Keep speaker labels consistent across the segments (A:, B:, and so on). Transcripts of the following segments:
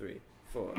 A: 3, 4.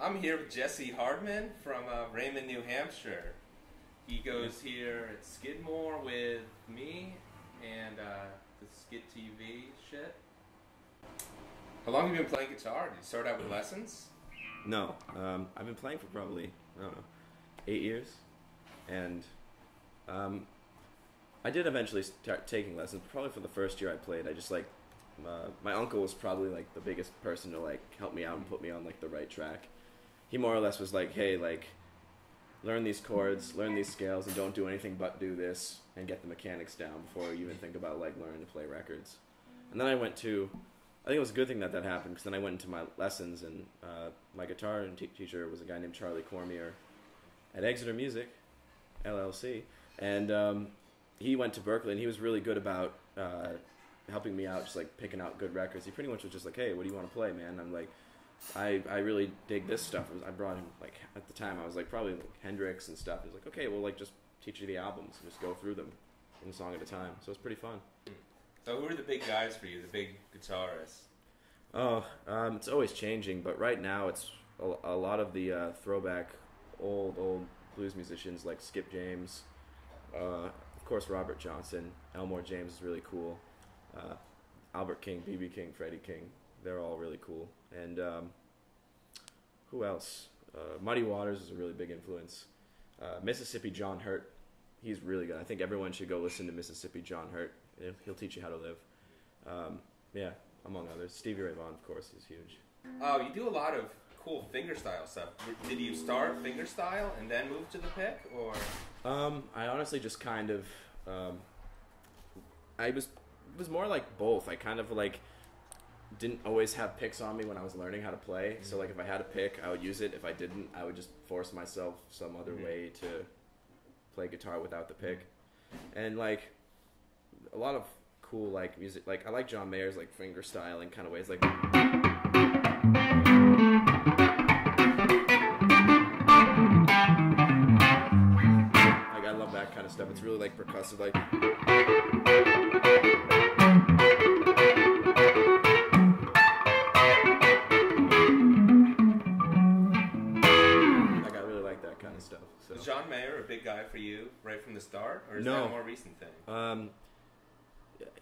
A: I'm here with Jesse Hardman from Raymond, New Hampshire. He goes here at Skidmore with me and the Skid TV shit. How long have you been playing guitar? Did you start out with lessons?
B: No, I've been playing for probably, I don't know, 8 years. And I did eventually start taking lessons. Probably for the first year I played, I just like, my uncle was probably like the biggest person to like help me out and put me on like the right track. He more or less was like, hey, like, learn these chords, learn these scales, and don't do anything but do this and get the mechanics down before you even think about like learning to play records. And then I went to, I think it was a good thing that that happened, because then I went into my lessons, and my guitar teacher was a guy named Charlie Cormier at Exeter Music, LLC, and he went to Berkeley, and he was really good about helping me out, just like picking out good records. He pretty much was just like, hey, what do you want to play, man? And I'm like, I really dig this stuff. I brought him, like, at the time I was like probably like Hendrix and stuff. He's like, okay, well, like, just teach you the albums and just go through them one song at a time. So it's pretty fun.
A: So who are the big guys for you, the big guitarists?
B: Oh, it's always changing, but right now it's a lot of the throwback old blues musicians like Skip James, of course Robert Johnson, Elmore James is really cool, Albert King, B.B. King, Freddie King, they're all really cool. And who else? Muddy Waters is a really big influence. Mississippi John Hurt, he's really good. I think everyone should go listen to Mississippi John Hurt. He'll teach you how to live. Yeah, among others. Stevie Ray Vaughan, of course, is huge.
A: Oh, you do a lot of cool fingerstyle stuff. Did you start fingerstyle and then move to the pick, or?
B: I honestly just kind of, it was more like both. I kind of like didn't always have picks on me when I was learning how to play. So like if I had a pick, I would use it. If I didn't, I would just force myself some other way to play guitar without the pick. And like a lot of cool like music, like I like John Mayer's like finger styling kind of ways, like I love that kind of stuff. It's really like percussive, like stuff. So.
A: Was John Mayer a big guy for you right from the start, or is
B: No.
A: that a more recent thing?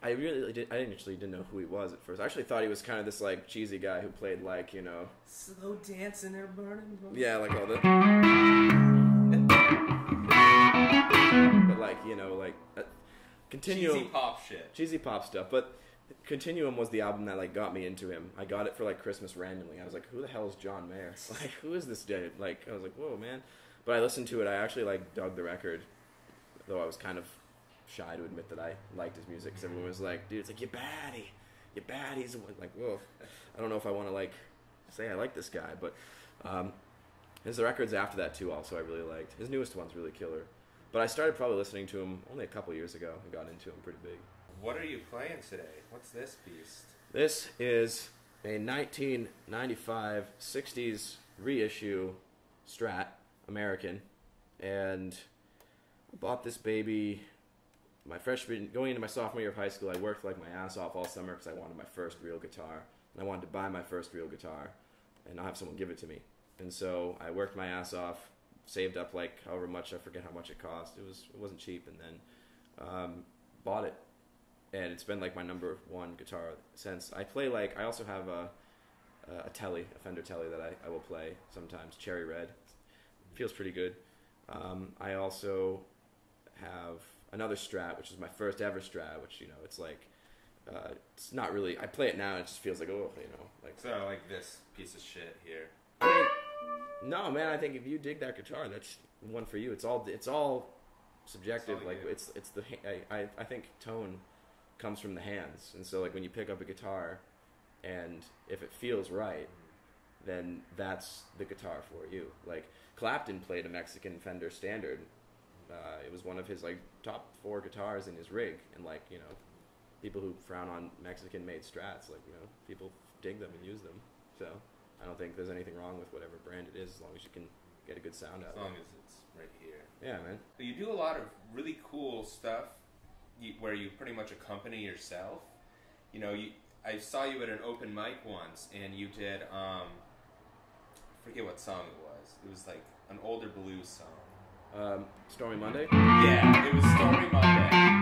B: I didn't know who he was at first. I actually thought he was kind of this like cheesy guy who played like, you know,
A: slow dancing or burning.
B: Yeah, like all the but like, you know, like Continuum,
A: cheesy pop shit.
B: Cheesy pop stuff, but Continuum was the album that like got me into him. I got it for like Christmas randomly. I was like, who the hell is John Mayer? Like, who is this dude? Like, I was like, whoa, man. But I listened to it. I actually like dug the record, though I was kind of shy to admit that I liked his music, because everyone was like, dude, it's like, you baddies. Like, whoa. I don't know if I want to like say I like this guy, but his records after that too also I really liked. His newest one's really killer. But I started probably listening to him only a couple years ago and got into him pretty big.
A: What are you playing today? What's this piece?
B: This is a 1995 60s reissue Strat, American, and I bought this baby my freshman, going into my sophomore year of high school. I worked like my ass off all summer because I wanted my first real guitar, and I wanted to buy my first real guitar and not have someone give it to me. And so I worked my ass off, saved up like however much, I forget how much it cost. It wasn't cheap, and then bought it. And it's been like my number one guitar since. I play like, I also have a Fender Telly that I will play sometimes, Cherry Red. Feels pretty good. I also have another Strat, which is my first ever Strat, which, you know, it's like, it's not really, I play it now and it just feels like, oh, you know. Like,
A: so like this piece of shit here.
B: I mean, no, man, I think if you dig that guitar, that's one for you. It's all subjective. Like, it's the, I think tone comes from the hands. And so, like, when you pick up a guitar and if it feels right, then that's the guitar for you. Like, Clapton played a Mexican Fender Standard. It was one of his, like, top 4 guitars in his rig. And, like, you know, people who frown on Mexican-made Strats, like, you know, people dig them and use them. So I don't think there's anything wrong with whatever brand it is, as long as you can get a good sound out of it.
A: As long as it's right here.
B: Yeah, man.
A: So you do a lot of really cool stuff where you pretty much accompany yourself. You know, I saw you at an open mic once, and you did, I forget what song it was. It was like an older blues song.
B: Stormy Monday?
A: Yeah, it was Stormy Monday.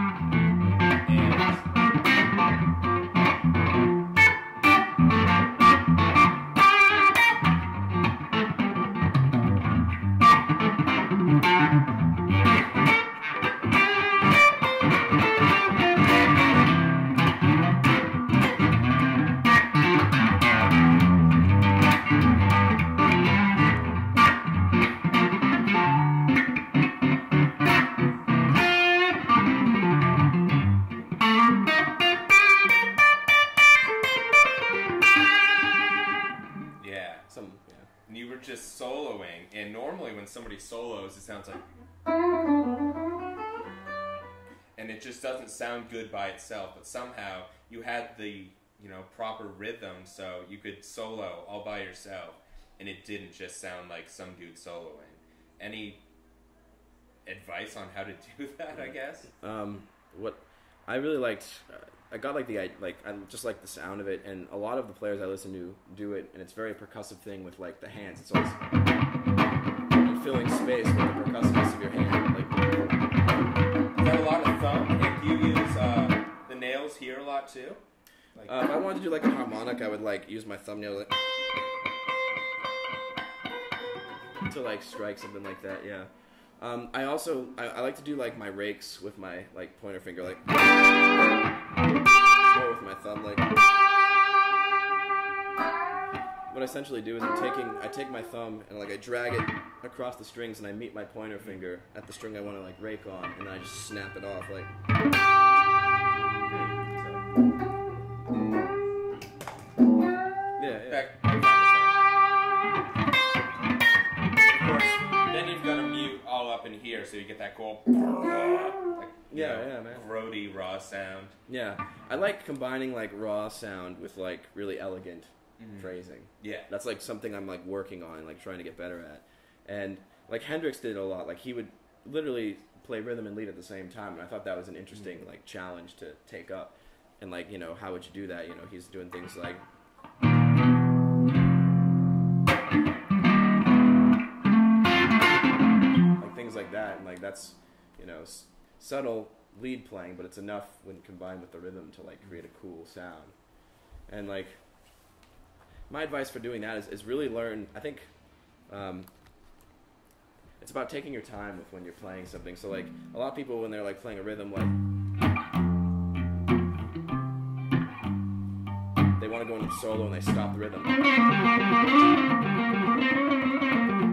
A: Just soloing, and normally when somebody solos, it sounds like, and it just doesn't sound good by itself. But somehow you had the, you know, proper rhythm, so you could solo all by yourself, and it didn't just sound like some dude soloing. Any advice on how to do that? I guess.
B: What I really liked. I got like I just like the sound of it, and a lot of the players I listen to do it, and it's a very percussive thing with like the hands. It's always filling space with the percussiveness of your hand. Like,
A: is that a lot of thumb? And do you use the nails here a lot too?
B: Like, if I wanted to do like a harmonic, I would like use my thumbnail like, to like strike something like that. Yeah. I also I like to do like my rakes with my like pointer finger, like, or with my thumb, like. What I essentially do is I take my thumb and like I drag it across the strings, and I meet my pointer finger at the string I want to like rake on, and then I just snap it off like. Yeah.
A: Of course, then you've got to mute all up in here, so you get that cool, like,
B: yeah, man,
A: throaty raw sound.
B: Yeah, I like combining like raw sound with like really elegant phrasing.
A: Yeah,
B: that's like something I'm like working on, like trying to get better at. And like Hendrix did it a lot. Like he would literally play rhythm and lead at the same time, and I thought that was an interesting like challenge to take up. And like, you know, how would you do that? You know, he's doing things like. Things like that, and like that's, you know, subtle lead playing, but it's enough when combined with the rhythm to like create a cool sound. And like my advice for doing that is really learn. I think it's about taking your time with when you're playing something. So like a lot of people, when they're like playing a rhythm, like they want to go into the solo and they stop the rhythm.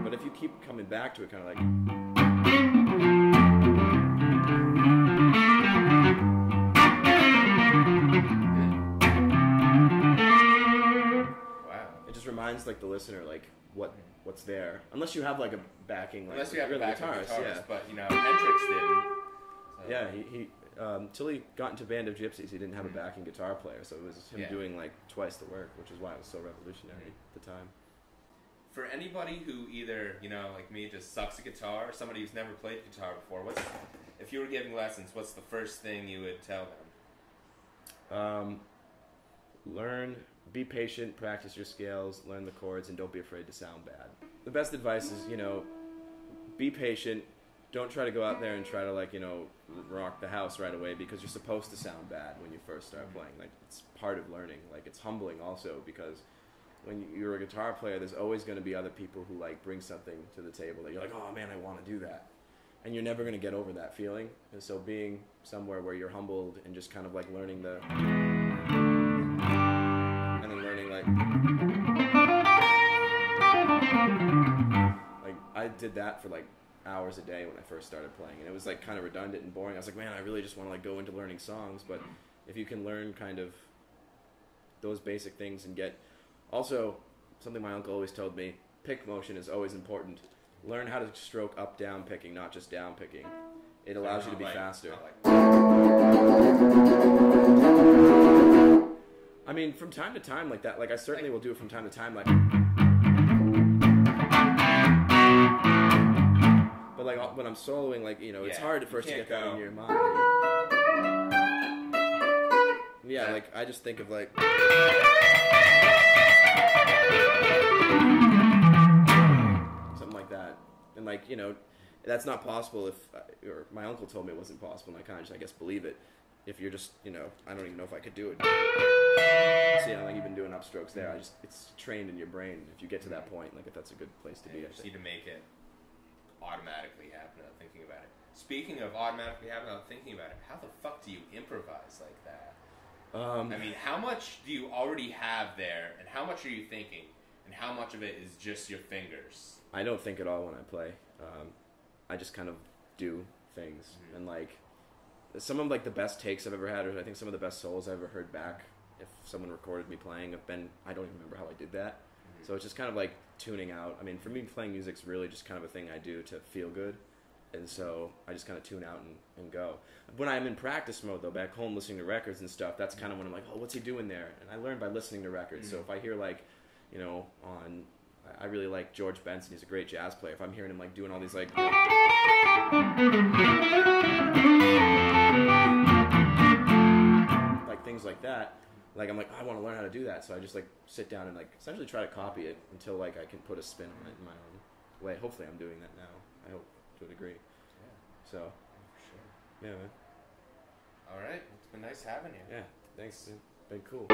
B: But if you keep coming back to it, kind of like. Reminds like the listener like what's there, unless you have like a backing, like
A: unless you have a backing guitarist,
B: yeah.
A: But you know, Hendrix didn't.
B: So. Yeah, until he got into Band of Gypsies, he didn't have a backing guitar player, so it was him doing like twice the work, which is why it was so revolutionary at the time.
A: For anybody who either, like me, just sucks at guitar, or somebody who's never played guitar before, if you were giving lessons, what's the first thing you would tell them?
B: Learn, be patient, practice your scales, learn the chords, and don't be afraid to sound bad. The best advice is, be patient. Don't try to go out there and try to rock the house right away, because you're supposed to sound bad when you first start playing. Like, it's part of learning. Like, it's humbling also, because when you're a guitar player, there's always going to be other people who bring something to the table that you're like, oh man, I want to do that. And you're never going to get over that feeling. And so being somewhere where you're humbled and just kind of learning the, and then learning I did that for hours a day when I first started playing, and it was kind of redundant and boring. I was like, man, I really just want to go into learning songs. But if you can learn kind of those basic things and get, also something my uncle always told me, pick motion is always important. Learn how to stroke up down picking, not just down picking. It allows you to be faster. I mean, from time to time like that, I certainly will do it from time to time, but when I'm soloing, it's hard at first to get that in your mind. Yeah, I just think of something like that. And that's not possible if, or my uncle told me it wasn't possible, and I kind of just, I guess, believe it. If you're just, I don't even know if I could do it. See, I'm even doing upstrokes there. It's trained in your brain. If you get to that point, if that's a good place to be.
A: You just need to make it automatically happen without thinking about it. Speaking of automatically happening without thinking about it, how the fuck do you improvise like that? I mean, how much do you already have there, and how much are you thinking, and how much of it is just your fingers?
B: I don't think at all when I play. I just kind of do things, and some of the best takes I've ever had, or I think some of the best solos I've ever heard back, if someone recorded me playing, have been, I don't even remember how I did that. So it's just kind of tuning out. I mean, for me, playing music's really just kind of a thing I do to feel good. And so I just kind of tune out and go. When I'm in practice mode, though, back home listening to records and stuff, that's kind of when I'm like, oh, what's he doing there? And I learn by listening to records. So if I hear, I really like George Benson. He's a great jazz player. If I'm hearing him, doing all these, things like that, I'm like, I want to learn how to do that. So I just, sit down and, essentially try to copy it until, I can put a spin on it in my own way. Hopefully I'm doing that now. I hope, to a degree. Yeah. So. For sure. Yeah, man.
A: All right. It's been nice having you.
B: Yeah. Thanks. It's been cool.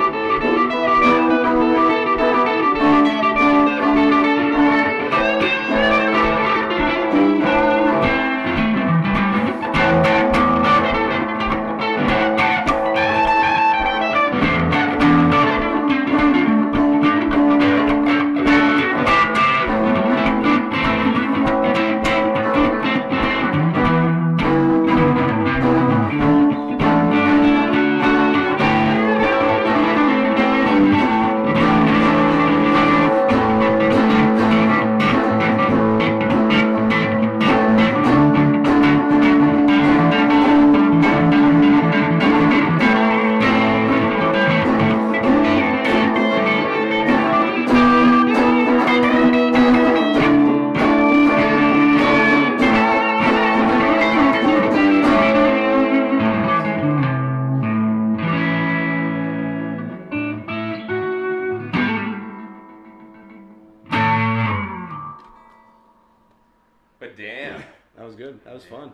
A: But damn.
B: That was good. That was fun.